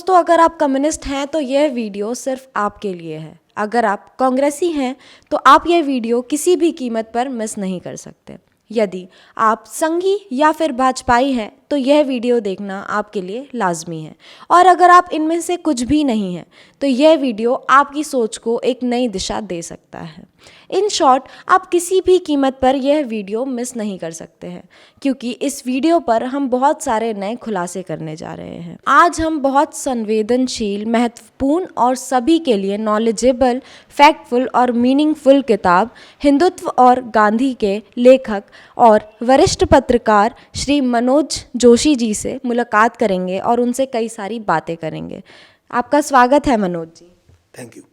दोस्तों, अगर आप कम्युनिस्ट हैं तो यह वीडियो सिर्फ आपके लिए है। अगर आप कांग्रेसी हैं तो आप यह वीडियो किसी भी कीमत पर मिस नहीं कर सकते। यदि आप संघी या फिर भाजपाई हैं तो यह वीडियो देखना आपके लिए लाजमी है। और अगर आप इनमें से कुछ भी नहीं हैं तो यह वीडियो आपकी सोच को एक नई दिशा दे सकता है। इन शॉर्ट, आप किसी भी कीमत पर यह वीडियो मिस नहीं कर सकते हैं, क्योंकि इस वीडियो पर हम बहुत सारे नए खुलासे करने जा रहे हैं। आज हम बहुत संवेदनशील, महत्वपूर्ण और सभी के लिए नॉलेजेबल, फैक्टफुल और मीनिंगफुल किताब हिंदुत्व और गांधी के लेखक और वरिष्ठ पत्रकार श्री मनोज जोशी जी से मुलाकात करेंगे और उनसे कई सारी बातें करेंगे। आपका स्वागत है मनोज जी। Thank you.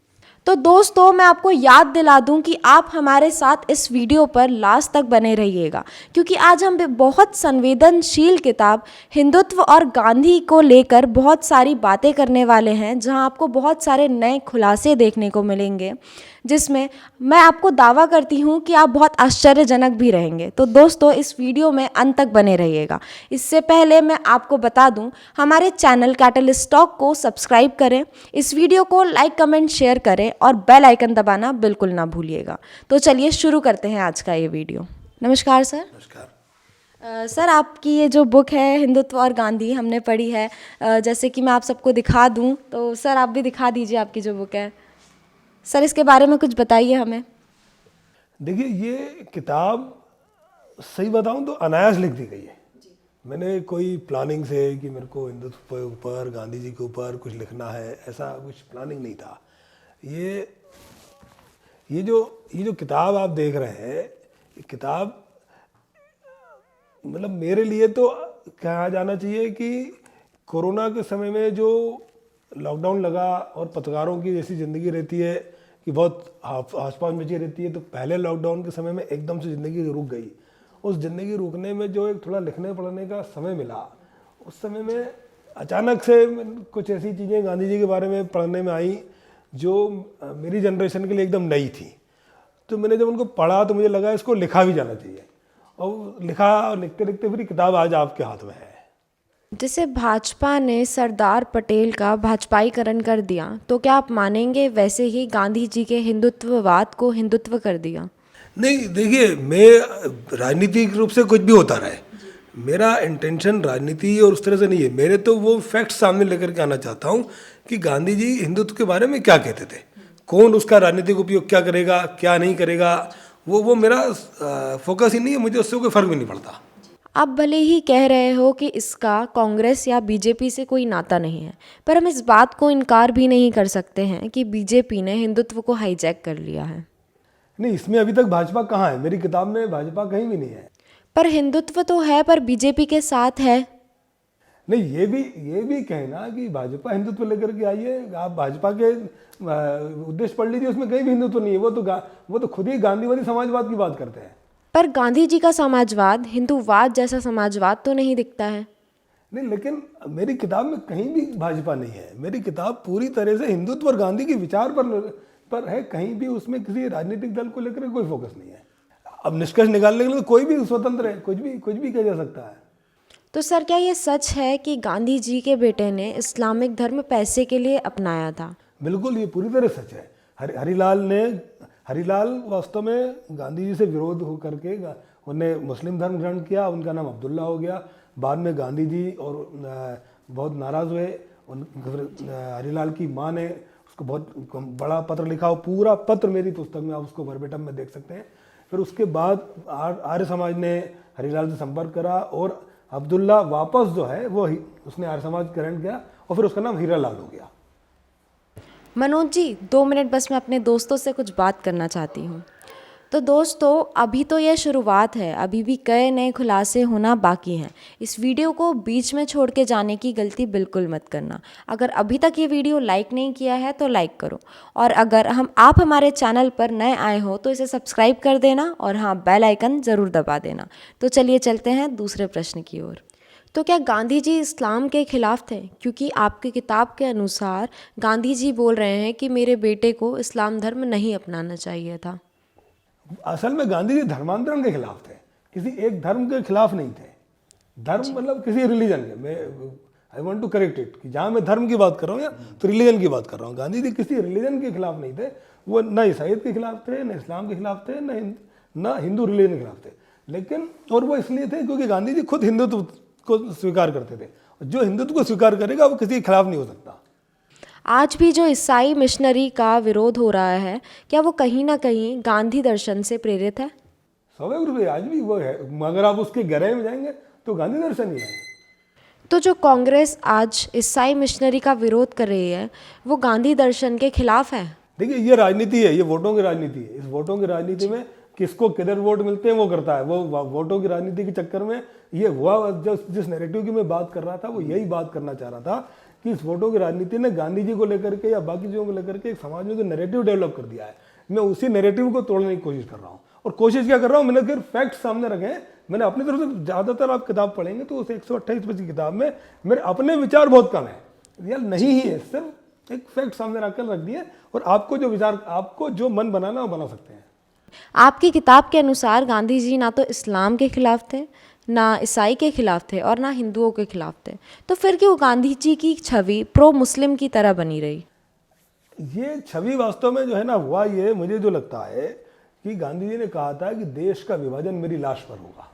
तो दोस्तों, मैं आपको याद दिला दूं कि आप हमारे साथ इस वीडियो पर लास्ट तक बने रहिएगा, क्योंकि आज हम बहुत संवेदनशील किताब हिंदुत्व और गांधी को लेकर बहुत सारी बातें करने वाले हैं, जहां आपको बहुत सारे नए खुलासे देखने को मिलेंगे, जिसमें मैं आपको दावा करती हूं कि आप बहुत आश्चर्यजनक भी रहेंगे। तो दोस्तों, इस वीडियो में अंत तक बने रहिएगा। इससे पहले मैं आपको बता दूं, हमारे चैनल कैटलिस्ट टॉक को सब्सक्राइब करें, इस वीडियो को लाइक, कमेंट, शेयर करें और बेल आइकन दबाना बिल्कुल ना भूलिएगा। तो चलिए शुरू करते हैं आज का ये वीडियो। नमस्कार सर। नमस्कार। सर, आपकी ये जो बुक है हिंदुत्व और गांधी, हमने पढ़ी है। जैसे कि मैं आप सबको दिखा दूं, तो सर आप भी दिखा दीजिए आपकी जो बुक है। सर, इसके बारे में कुछ बताइए हमें। देखिए, ये किताब सही बताऊं तो अनायास लिख दी गई है। मैंने कोई प्लानिंग से कि मेरे को हिंदुत्व के ऊपर, गांधी जी के ऊपर कुछ लिखना है, ऐसा कुछ प्लानिंग नहीं था। ये जो किताब आप देख रहे हैं, ये किताब मतलब मेरे लिए तो कहा जाना चाहिए कि कोरोना के समय में जो लॉकडाउन लगा और पत्रकारों की जैसी ज़िंदगी रहती है कि बहुत आसपास मची रहती है, तो पहले लॉकडाउन के समय में एकदम से ज़िंदगी रुक गई। उस ज़िंदगी रुकने में जो एक थोड़ा लिखने पढ़ने का समय मिला, उस समय में अचानक से कुछ ऐसी चीज़ें गांधी जी के बारे में पढ़ने में आई जो मेरी जनरेशन के लिए एकदम नई थी। तो मैंने जब उनको पढ़ा तो मुझे लगा इसको लिखा भी जाना चाहिए, और लिखा, और लिखते लिखते फिर किताब आज आपके हाथ में है। जैसे भाजपा ने सरदार पटेल का भाजपाईकरण कर दिया, तो क्या आप मानेंगे वैसे ही गांधी जी के हिंदुत्ववाद को हिंदुत्व कर दिया? नहीं, देखिए, मैं राजनीतिक रूप से कुछ भी होता रहे, मेरा इंटेंशन राजनीति और उस तरह से नहीं है। मेरे तो वो फैक्ट सामने लेकर के आना चाहता हूँ कि गांधी जी हिंदुत्व के बारे में क्या कहते थे, कौन उसका राजनीतिक उपयोग क्या करेगा, क्या नहीं करेगा, वो मेरा फोकस ही नहीं है। मुझे उससे कोई फर्क भी नहीं पड़ता। आप भले ही कह रहे हो कि इसका कांग्रेस या बीजेपी से कोई नाता नहीं है, पर हम इस बात को इनकार भी नहीं कर सकते हैं कि बीजेपी ने हिंदुत्व को हाईजैक कर लिया है। नहीं, इसमें अभी तक भाजपा कहाँ है? मेरी किताब में भाजपा कहीं भी नहीं है। पर हिंदुत्व तो है, पर बीजेपी के साथ है। नहीं, ये भी कहना कि भाजपा हिंदुत्व लेकर के आई है, आप भाजपा के उद्देश्य पढ़ लीजिए, उसमें कहीं भी हिंदुत्व नहीं है। वो तो खुद ही गांधीवादी समाजवाद की बात करते हैं। पर गांधी जी का समाजवाद हिंदूवाद जैसा समाजवाद तो नहीं दिखता है। नहीं, लेकिन मेरी किताब में कहीं भी भाजपा नहीं है। मेरी किताब पूरी तरह से हिंदुत्व और गांधी के विचार पर है। कहीं भी उसमें किसी राजनीतिक दल को लेकर कोई फोकस नहीं है। अब निष्कर्ष निकालने के लिए तो कोई भी स्वतंत्र है, कुछ भी किया जा सकता है। तो सर, क्या ये सच है कि गांधी जी के बेटे ने इस्लामिक धर्म पैसे के लिए अपनाया था? बिल्कुल, ये पूरी तरह सच है। हरिलाल वास्तव में गांधी जी से विरोध हो करके उन्हें मुस्लिम धर्म ग्रहण किया। उनका नाम अब्दुल्ला हो गया। बाद में गांधी जी और बहुत नाराज़ हुए। हरिलाल की माँ ने उसको बहुत बड़ा पत्र लिखा, और पूरा पत्र मेरी पुस्तक में आप उसको वर्बेटम में देख सकते हैं। फिर उसके बाद आर्य समाज ने हरिलाल से संपर्क करा, और अब्दुल्ला वापस जो है वो उसने आर्य समाज ग्रहण किया, और फिर उसका नाम हीरालाल हो गया। मनोज जी, 2 मिनट बस, मैं अपने दोस्तों से कुछ बात करना चाहती हूँ। तो दोस्तों, अभी तो यह शुरुआत है, अभी भी कई नए खुलासे होना बाकी हैं। इस वीडियो को बीच में छोड़ के जाने की गलती बिल्कुल मत करना। अगर अभी तक ये वीडियो लाइक नहीं किया है तो लाइक करो, और अगर आप हमारे चैनल पर नए आए हो तो इसे सब्सक्राइब कर देना, और हाँ, बेल आइकन ज़रूर दबा देना। तो चलिए चलते हैं दूसरे प्रश्न की ओर। तो क्या गांधी जी इस्लाम के खिलाफ थे? क्योंकि आपकी किताब के अनुसार गांधी जी बोल रहे हैं कि मेरे बेटे को इस्लाम धर्म नहीं अपनाना चाहिए था। असल में गांधी जी धर्मांतरण के खिलाफ थे, किसी एक धर्म के खिलाफ नहीं थे। धर्म मतलब किसी रिलीजन के। I want to correct it कि जहाँ मैं धर्म की बात कर रहा हूँ या तो रिलीजन की बात कर रहा हूँ। गांधी जी किसी रिलीजन के खिलाफ नहीं थे, वो ना ईसाइयत के खिलाफ थे, ना इस्लाम के खिलाफ थे, ना हिंदू रिलीजन के खिलाफ थे, लेकिन और वो इसलिए थे क्योंकि गांधी जी खुद हिंदुत्व को स्वीकार करते थे। जो हिंदुत्व को स्वीकार करेगा वो किसी के खिलाफ नहीं हो सकता। आज भी जो ईसाई मिशनरी का विरोध हो रहा है, क्या वो कहीं ना कहीं गांधी दर्शन से प्रेरित है? स्वाभाविक रूप से आज भी वो है, मगर आप उसके गहराई में जाएंगे तो गांधी दर्शन ही है। तो जो कांग्रेस आज ईसाई मिशनरी का विरोध कर रही है, वो गांधी दर्शन के खिलाफ है? देखिए ये राजनीति है, ये वोटों की राजनीति है। इस वोटों की राजनीति में किसको किधर वोट मिलते हैं वो करता है। वो वोटों की राजनीति के चक्कर में ये हुआ। जिस नैरेटिव की मैं बात कर रहा था वो यही बात करना चाह रहा था कि इस वोटों की राजनीति ने गांधी जी को लेकर के या बाकी चीज़ों को लेकर के एक समाज में जो नैरेटिव डेवलप कर दिया है, मैं उसी नैरेटिव को तोड़ने की कोशिश कर रहा हूँ। और कोशिश क्या कर रहा हूँ, मैंने फिर फैक्ट सामने रखे हैं। मैंने अपनी तरफ से, ज़्यादातर आप किताब पढ़ेंगे तो उस 128 पेज की किताब में मेरे अपने विचार बहुत कम है, यार नहीं ही है, सिर्फ एक फैक्ट सामने रख दिए और आपको जो विचार, आपको जो मन बनाना वो बना सकते हैं। आपकी किताब के अनुसार गांधी जी ना तो इस्लाम के खिलाफ थे, ना ईसाई के खिलाफ थे और ना हिंदुओं के खिलाफ थे, तो फिर क्यों गांधी जी की छवि प्रो मुस्लिम की तरह बनी रही? ये छवि वास्तव में जो है ना, हुआ ये मुझे जो लगता है कि गांधी जी ने कहा था कि देश का विभाजन मेरी लाश पर होगा,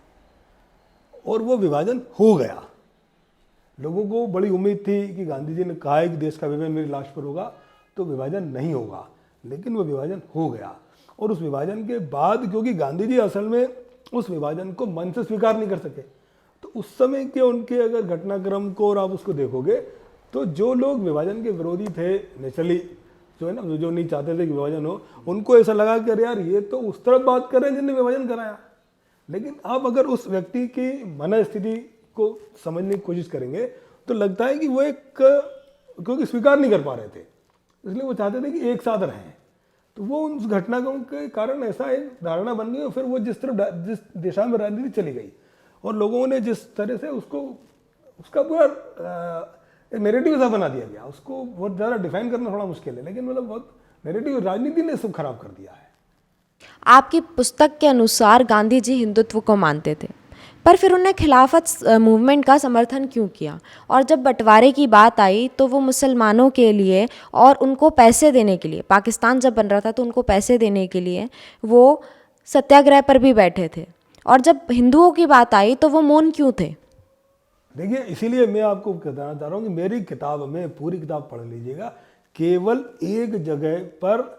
और वो विभाजन हो गया। लोगों को बड़ी उम्मीद थी कि गांधी जी ने कहा है कि देश का विभाजन मेरी लाश पर होगा तो विभाजन नहीं होगा, लेकिन वो विभाजन हो गया। और उस विभाजन के बाद, क्योंकि गांधी जी असल में उस विभाजन को मन से स्वीकार नहीं कर सके, तो उस समय के उनके अगर घटनाक्रम को और आप उसको देखोगे तो जो लोग विभाजन के विरोधी थे नेचुरली, जो है ना, जो नहीं चाहते थे कि विभाजन हो, उनको ऐसा लगा कि अरे यार ये तो उस तरफ बात कर रहे हैं जिन्हें विभाजन कराया। लेकिन आप अगर उस व्यक्ति की मनस्थिति को समझने की कोशिश करेंगे तो लगता है कि वो एक, क्योंकि स्वीकार नहीं कर पा रहे थे इसलिए वो चाहते थे कि एक साथ रहें, तो वो उस घटनाक्रम के कारण ऐसा एक धारणा बन गई और फिर वो जिस दिशा में राजनीति चली गई और लोगों ने जिस तरह से उसका पूरा एक नैरेटिव सा बना दिया गया, उसको बहुत ज़्यादा डिफाइन करना थोड़ा मुश्किल है, लेकिन मतलब बहुत नैरेटिव राजनीति ने सब खराब कर दिया है। आपकी पुस्तक के अनुसार गांधी जी हिंदुत्व को मानते थे, पर फिर उन्हें खिलाफत मूवमेंट का समर्थन क्यों किया? और जब बंटवारे की बात आई तो वो मुसलमानों के लिए और उनको पैसे देने के लिए, पाकिस्तान जब बन रहा था तो उनको पैसे देने के लिए वो सत्याग्रह पर भी बैठे थे, और जब हिंदुओं की बात आई तो वो मौन क्यों थे? देखिए इसीलिए मैं आपको बताना चाह रहा हूँ कि मेरी किताब में, पूरी किताब पढ़ लीजिएगा, केवल एक जगह पर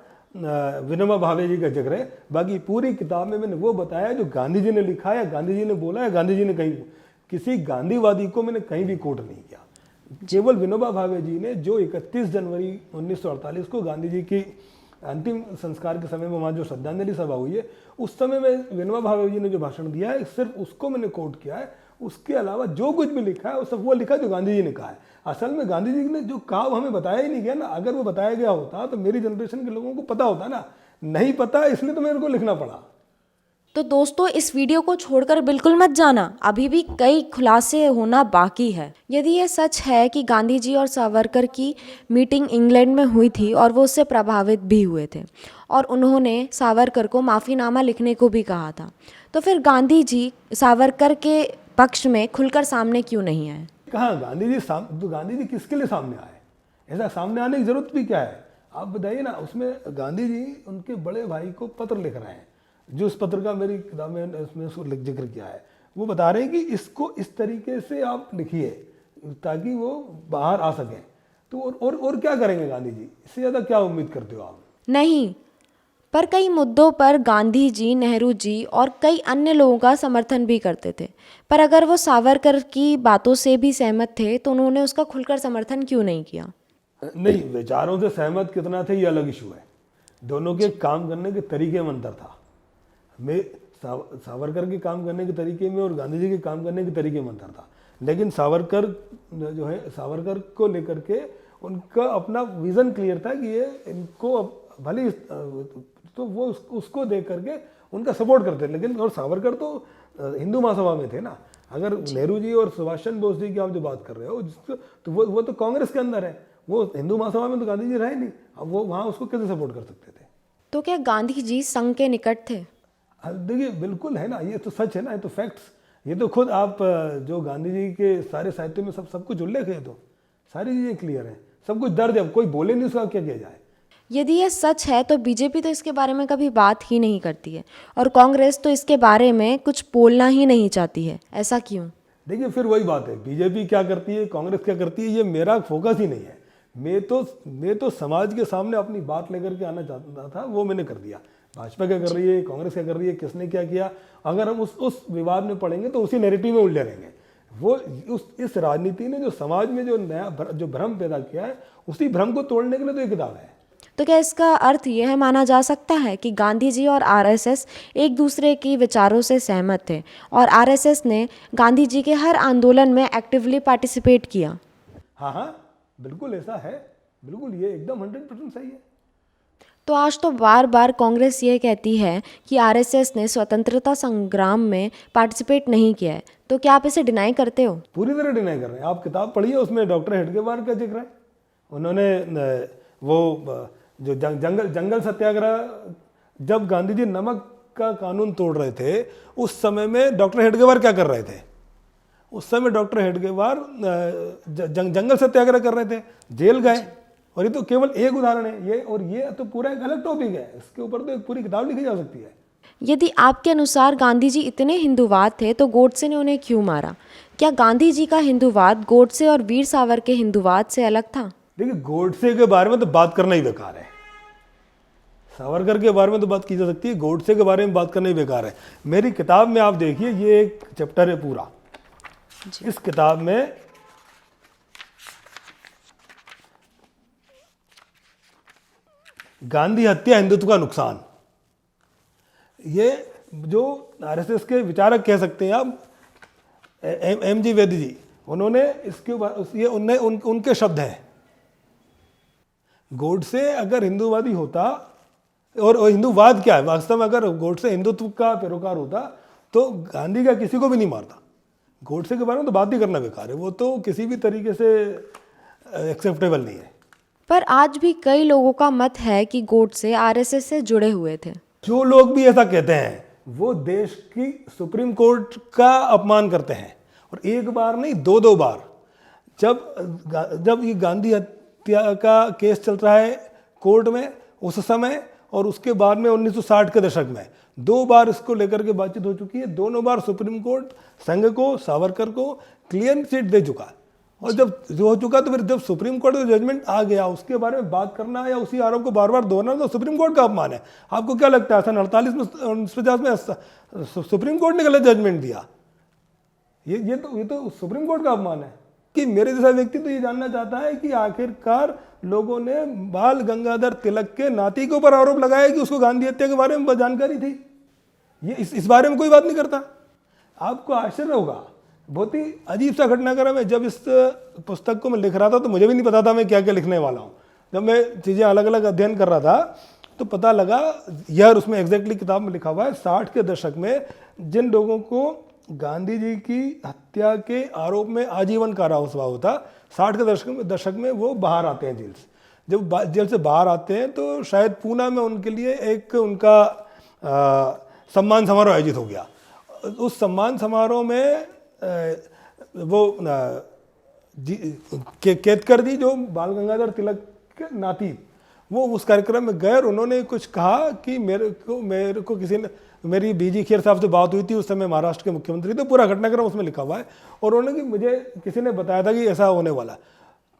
विनोबा भावे जी का जिक्र है, बाकी पूरी किताब में मैंने वो बताया जो गांधी जी ने लिखा है, गांधी जी ने बोला है, गांधी जी ने कहीं, किसी गांधीवादी को मैंने कहीं भी कोट नहीं किया। केवल विनोबा भावे जी ने जो 31 जनवरी 1948 को गांधी जी की अंतिम संस्कार के समय में वहाँ जो श्रद्धांजलि सभा हुई है, उस समय में विनोबा भावे जी ने जो भाषण दिया है सिर्फ उसको मैंने कोट किया है। उसके अलावा जो कुछ भी लिखा है वो सब वो लिखा जो गांधी जी ने कहा है। असल में गांधी जी ने जो कहा वो हमें बताया ही नहीं गया ना। अगर वो बताया गया होता तो मेरी जनरेशन के लोगों को पता होता ना, नहीं पता इसलिए तो मेरे को लिखना पड़ा। तो दोस्तों इस वीडियो को छोड़कर बिल्कुल मत जाना, अभी भी कई खुलासे होना बाकी है। यदि ये सच है कि गांधी जी और सावरकर की मीटिंग इंग्लैंड में हुई थी और वो उससे प्रभावित भी हुए थे और उन्होंने सावरकर को माफ़ीनामा लिखने को भी कहा था, तो फिर गांधी जी सावरकर के पक्ष में खुलकर सामने क्यों नहीं आए? कहाँ गांधी जी किसके लिए सामने आए? ऐसा सामने आने की जरूरत भी क्या है? आप बताइए ना। उसमें गांधी जी उनके बड़े भाई को पत्र लिख रहे हैं, जो इस पत्र का मेरी किताब में उसमें उसको जिक्र किया है। वो बता रहे हैं कि इसको इस तरीके से आप लिखिए ताकि वो बाहर आ सकें। तो और क्या करेंगे गांधी जी? इससे ज़्यादा क्या उम्मीद करते हो आप? नहीं, पर कई मुद्दों पर गांधी जी, नेहरू जी और कई अन्य लोगों का समर्थन भी करते थे। पर अगर वो सावरकर की बातों से भी सहमत थे तो उन्होंने उसका खुलकर समर्थन क्यों नहीं किया? नहीं, विचारों से सहमत कितना थे ये अलग इशू है। दोनों के काम करने के तरीके में अंतर था। मैं सावरकर के काम करने के तरीके में और गांधी जी के काम करने के तरीके में अंतर था। लेकिन सावरकर जो है, सावरकर को लेकर के उनका अपना विज़न क्लियर था कि ये इनको भले, तो वो उसको देख करके उनका सपोर्ट करते थे। लेकिन और सावरकर तो हिंदू महासभा में थे ना। अगर नेहरू जी और सुभाष चंद्र बोस जी की आप जो बात कर रहे हो तो वो तो कांग्रेस के अंदर है, वो हिंदू महासभा में तो गांधी जी रहे नहीं। अब वो वहाँ उसको कैसे सपोर्ट कर सकते थे? तो क्या गांधी जी संघ के निकट थे? देखिए बिल्कुल है ना, ये तो सच है ना, ये तो फैक्ट्स। ये तो खुद आप जो गांधी जी के सारे साहित्य में सब कुछ उल्लेख है, तो सारी चीज़ें क्लियर हैं, सब कुछ दर्ज है, कोई बोले नहीं उसका क्या किया जाए। यदि ये सच है तो बीजेपी तो इसके बारे में कभी बात ही नहीं करती है और कांग्रेस तो इसके बारे में कुछ बोलना ही नहीं चाहती है, ऐसा क्यों? देखिए फिर वही बात है, बीजेपी क्या करती है, कांग्रेस क्या करती है, ये मेरा फोकस ही नहीं है। मैं तो समाज के सामने अपनी बात लेकर के आना चाहता था, वो मैंने कर दिया। भाजपा क्या कर रही है, कांग्रेस क्या कर रही है, किसने क्या किया, अगर हम उस विवाद में पड़ेंगे तो उसी नैरेटिव में उलझे रहेंगे। वो इस राजनीति ने जो समाज में जो नया जो भ्रम पैदा किया है, उसी भ्रम को तोड़ने के लिए तो ये किताब है। तो क्या इसका अर्थ यह माना जा सकता है कि गांधी जी और आरएसएस एक दूसरे की विचारों से सहमत थे और आरएसएस ने गांधी जी के हर आंदोलन में एक्टिवली पार्टिसिपेट किया? हाँ, बिल्कुल ऐसा है, बिल्कुल, ये एकदम 100% सही है। तो आज तो बार बार कांग्रेस ये कहती है कि आरएसएस ने स्वतंत्रता संग्राम में पार्टिसिपेट नहीं किया है, तो क्या आप इसे डिनाई करते हो? पूरी तरह डिनाई कर रहे हैं। आप किताब पढ़िए, उसमें डॉक्टर हेडगेवार का जिक्र है। उन्होंने वो जो जंगल सत्याग्रह, जब गांधी जी नमक का कानून तोड़ रहे थे, उस समय में डॉक्टर हेडगेवार क्या कर रहे थे? उस समय डॉक्टर हेडगेवार जंगल सत्याग्रह कर रहे थे, जेल गए। और ये तो केवल एक उदाहरण है ये, और ये तो पूरा एक अलग टॉपिक है, इसके ऊपर तो एक पूरी किताब लिखी जा सकती है। यदि आपके अनुसार गांधी जी इतने हिंदूवाद थे तो गोडसे ने उन्हें क्यों मारा? क्या गांधी जी का हिंदूवाद गोडसे और वीर सावरकर के हिंदूवाद से अलग था? देखिए, गोडसे के बारे में तो बात करना ही बेकार है। सावरकर के बारे में तो बात की जा सकती है, गोडसे के बारे में बात करना ही बेकार है। मेरी किताब में आप देखिए, ये एक चैप्टर है पूरा। इस किताब में गांधी हत्या, हिंदुत्व का नुकसान, ये जो आरएसएस के विचारक कह सकते हैं आप, एम जी वैद्य जी, उन्होंने इसके ये उनके शब्द हैं। गोडसे अगर हिंदूवादी होता, और हिंदूवाद क्या है वास्तव में, अगर गोडसे हिंदुत्व का पैरोकार होता तो गांधी का किसी को भी नहीं मारता। गोडसे के बारे में तो बात ही करना बेकार है, वो तो किसी भी तरीके से एक्सेप्टेबल नहीं है। पर आज भी कई लोगों का मत है कि गोडसे आरएसएस से जुड़े हुए थे। जो लोग भी ऐसा कहते हैं वो देश की सुप्रीम कोर्ट का अपमान करते हैं, और एक बार नहीं, दो बार। जब ये गांधी हत्या का केस चल रहा है कोर्ट में उस समय, और उसके बाद में 1960 के दशक में 2 बार इसको लेकर के बातचीत हो चुकी है। दोनों बार सुप्रीम कोर्ट संघ को, सावरकर को क्लियर चिट दे चुका। और जब जो हो चुका, तो फिर जब सुप्रीम कोर्ट का जजमेंट आ गया, उसके बारे में बात करना या उसी आरोप को बार बार दोहराना तो सुप्रीम कोर्ट का अपमान है। आपको क्या लगता है, सन 48 में 49 में सुप्रीम कोर्ट ने गलत जजमेंट दिया? ये तो सुप्रीम कोर्ट का अपमान है। कि मेरे जैसा व्यक्ति तो ये जानना चाहता है कि आखिरकार लोगों ने बाल गंगाधर तिलक के नाती के ऊपर आरोप लगाया कि उसको गांधी हत्या के बारे में जानकारी थी। ये इस बारे में कोई बात नहीं करता। आपको आश्चर्य होगा, बहुत ही अजीब सा घटनाक्रम है। जब इस पुस्तक को मैं लिख रहा था तो मुझे भी नहीं पता था मैं क्या क्या लिखने वाला हूँ। जब मैं चीज़ें अलग अलग अध्ययन कर रहा था तो पता लगा, यार उसमें एग्जैक्टली किताब में लिखा हुआ है, 60 के दशक में जिन लोगों को गांधी जी की हत्या के आरोप में आजीवन कारावास हुआ होता, 60 के दशक में वो बाहर आते हैं जेल से। जब जेल से बाहर आते हैं तो शायद पूना में उनके लिए एक उनका सम्मान समारोह आयोजित हो गया। उस सम्मान समारोह में वो केतकर जी, जो बाल गंगाधर तिलक के नाती, वो उस कार्यक्रम में गए और उन्होंने कुछ कहा कि मेरे को किसी ने, मेरी बीजी खेर साहब से बात हुई थी, उस समय महाराष्ट्र के मुख्यमंत्री थे, पूरा घटनाक्रम उसमें लिखा हुआ है। और उन्होंने कि मुझे किसी ने बताया था कि ऐसा होने वाला।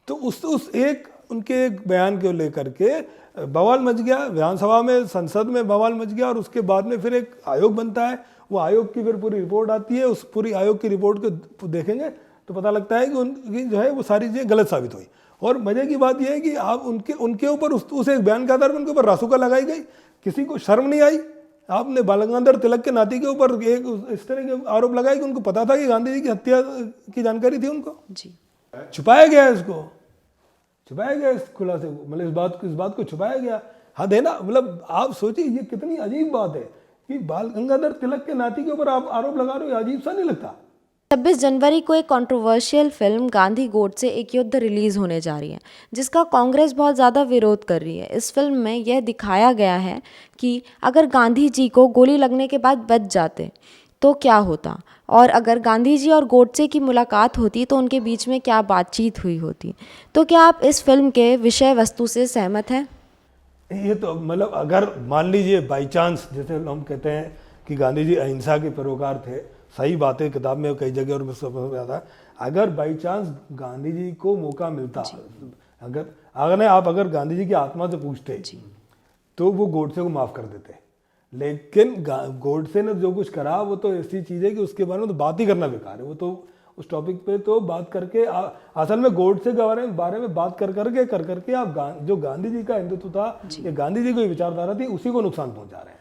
तो उस एक उनके एक बयान को लेकर के बवाल मच गया, विधानसभा में, संसद में बवाल मच गया। और उसके बाद में फिर एक आयोग बनता है, वो आयोग की फिर पूरी रिपोर्ट आती है। उस पूरी आयोग की रिपोर्ट को देखेंगे तो पता लगता है कि उनकी जो है वो सारी चीज़ें गलत साबित हुई। और मजे की बात यह है कि आप उनके ऊपर उस एक बयान के आधार पर उनके ऊपर रासुका लगाई गई, किसी को शर्म नहीं आई। आपने बाल गंगाधर तिलक के नाती के ऊपर एक इस तरह के आरोप लगाए कि उनको पता था कि गांधी जी की हत्या की जानकारी थी उनको। जी, छुपाया गया इसको, छुपाया गया इस खुलासे को, मतलब इस बात को छुपाया गया। हद है ना। मतलब आप सोचिए ये कितनी अजीब बात है कि बाल गंगाधर तिलक के नाती के ऊपर आप आरोप लगा रहे हो। अजीब सा नहीं लगता? 26 जनवरी को एक कंट्रोवर्शियल फिल्म गांधी गोडसे एक युद्ध रिलीज होने जा रही है, जिसका कांग्रेस बहुत ज़्यादा विरोध कर रही है। इस फिल्म में यह दिखाया गया है कि अगर गांधी जी को गोली लगने के बाद बच जाते तो क्या होता, और अगर गांधी जी और गोडसे की मुलाकात होती तो उनके बीच में क्या बातचीत हुई होती। तो क्या आप इस फिल्म के विषय वस्तु से सहमत हैं? ये तो मतलब अगर मान लीजिए बाई चांस, जैसे हम कहते हैं कि गांधी जी अहिंसा के पैरोकार थे, सही बात है, किताब में कई जगह और मैं समझ में आता, अगर बाई चांस गांधी जी को मौका मिलता, अगर गांधी जी की आत्मा से पूछते तो वो गोडसे को माफ़ कर देते। लेकिन गोडसे ने जो कुछ करा वो तो ऐसी चीज़ है कि उसके बारे में तो बात ही करना बेकार है। वो तो उस टॉपिक पे तो बात करके असल में गोडसे के बारे में बात कर करके आप जो गांधी जी का हिंदुत्व था या गांधी जी की विचारधारा थी उसी को नुकसान पहुंचा रहे हैं।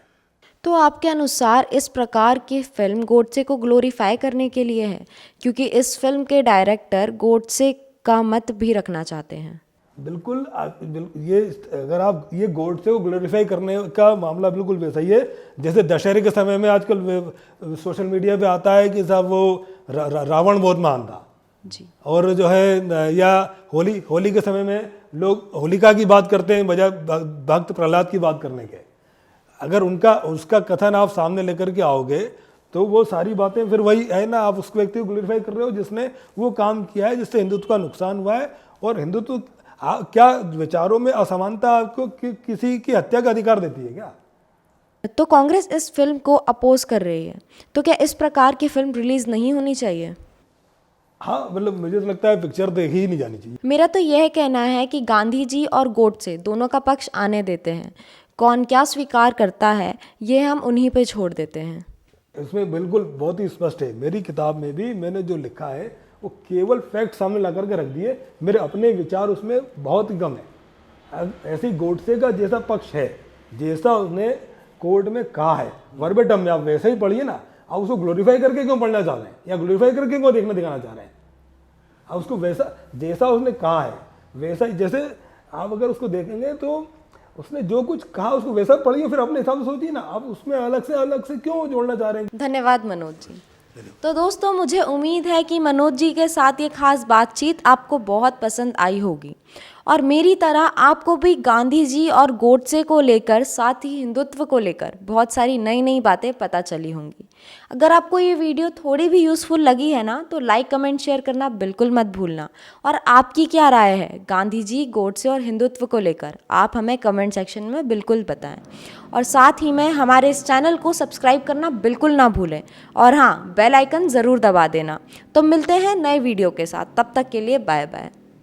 तो आपके अनुसार इस प्रकार की फिल्म गोडसे को ग्लोरीफाई करने के लिए है, क्योंकि इस फिल्म के डायरेक्टर गोडसे का मत भी रखना चाहते हैं। बिल्कुल ये अगर आप ये गोडसे को ग्लोरीफाई करने का मामला बिल्कुल वैसा ही है जैसे दशहरे के समय में आजकल सोशल मीडिया पे आता है कि साहब वो रावण बहुत महान था जी। और जो है या होली के समय में लोग होलिका की बात करते हैं बजाय भक्त प्रहलाद की बात करने के। अगर उसका कथन आप सामने लेकर के आओगे तो वो सारी बातें फिर वही है ना, आप उस व्यक्ति को ग्लोरीफाई कर रहे हो जिसने वो काम किया है जिससे हिंदुत्व का नुकसान हुआ है। और हिंदुत्व क्या विचारों में असमानता आपको किसी की हत्या का अधिकार देती है क्या? तो कांग्रेस इस फिल्म को अपोज कर रही है, तो क्या इस प्रकार की फिल्म रिलीज नहीं होनी चाहिए? हाँ, मतलब मुझे तो लगता है पिक्चर देखी ही नहीं जानी चाहिए। मेरा तो यह कहना है कि गांधी जी और गोडसे दोनों का पक्ष आने देते हैं, कौन क्या स्वीकार करता है ये हम उन्हीं पे छोड़ देते हैं। इसमें बिल्कुल बहुत ही स्पष्ट है, मेरी किताब में भी मैंने जो लिखा है वो केवल फैक्ट सामने ला करके रख दिए, मेरे अपने विचार उसमें बहुत ही कम है। ऐसी गोडसे का जैसा पक्ष है, जैसा उसने कोर्ट में कहा है वर्बेटम में, आप वैसे ही पढ़िए ना। आप उसको ग्लोरीफाई करके क्यों पढ़ना चाह रहे हैं या ग्लोरीफाई करके क्यों देखना दिखाना चाह रहे हैं? आप उसको वैसा जैसा उसने कहा है वैसा ही, जैसे आप अगर उसको देखेंगे तो उसने जो कुछ कहा उसको वैसा पढ़िए, फिर अपने हिसाब से सोचिए ना, आप उसमें अलग से क्यों जोड़ना चाह रहे हैं? धन्यवाद मनोज जी। तो दोस्तों, मुझे उम्मीद है कि मनोज जी के साथ ये खास बातचीत आपको बहुत पसंद आई होगी और मेरी तरह आपको भी गांधी जी और गोडसे को लेकर, साथ ही हिंदुत्व को लेकर बहुत सारी नई नई बातें पता चली होंगी। अगर आपको ये वीडियो थोड़ी भी यूज़फुल लगी है ना, तो लाइक कमेंट शेयर करना बिल्कुल मत भूलना। और आपकी क्या राय है गांधी जी, गोडसे और हिंदुत्व को लेकर, आप हमें कमेंट सेक्शन में बिल्कुल बताएं। और साथ ही में हमारे इस चैनल को सब्सक्राइब करना बिल्कुल ना भूलें और हाँ, बेल आइकन ज़रूर दबा देना। तो मिलते हैं नए वीडियो के साथ, तब तक के लिए बाय बाय।